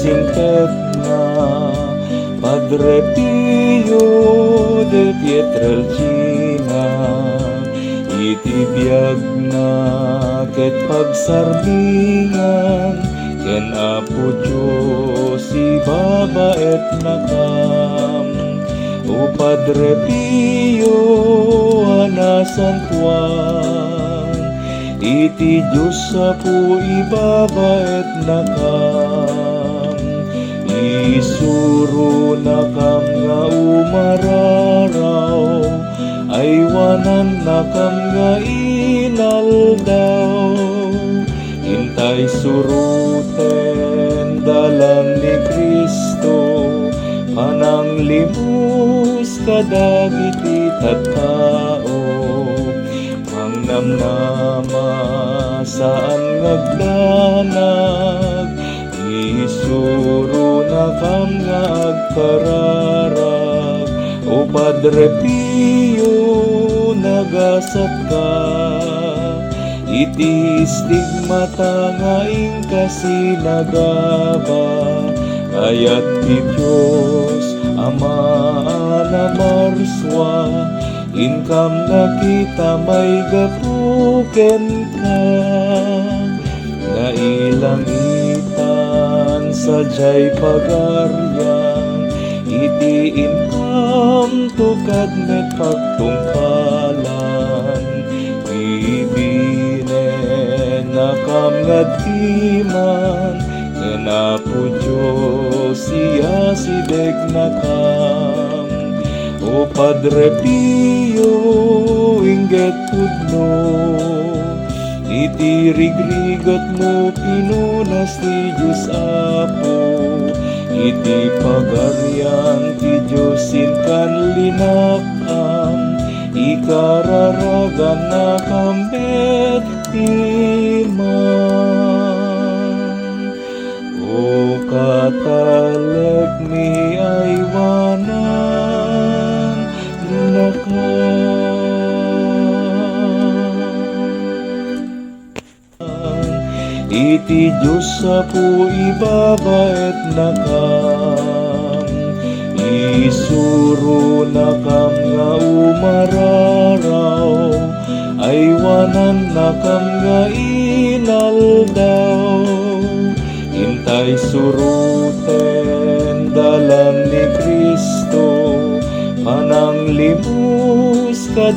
disinfecta, Padre Pio de Pietrelcina, itibiyag na ket pagsarbingan, ken Apo Diyos ibaba et nakam. O Padre Pio ana Santuan, iti Diyos Apo ibaba et nakam. Isuro nakam nga umararaw, aywanan nakam nga inaldaw. Hintay suruten dalan ni Kristo, manang limus kadagiti tattao. Mangnamnama saan ngagdanag, isuro na kam nga agkararag. O Padre Pio nagasat ka, iti stigmata nga inkasinagaba. Ayat ti Diyos Ama na marswa, inkam nakita may gapuken ka. Nailangitan sa jay pagaryan, iti inkam tukad met pagtungpalan. Ibinen nakam ngatiman, ken Apo Diyos siya sideg nakam. O Padre Pio ingget pudno, iti rigrigot mo pinunas ti Diyos Apo. Iti pagaryan ti Diyos inkan linakam, ikararagan na kambet timan. O katalek mi aywanan iti Diyos Apo ibaba et nakam. Isuro nakam nga umararaw, aywanan nakam nga inaldaw. Hintay suruten dalan ni Kristo, manang limus kada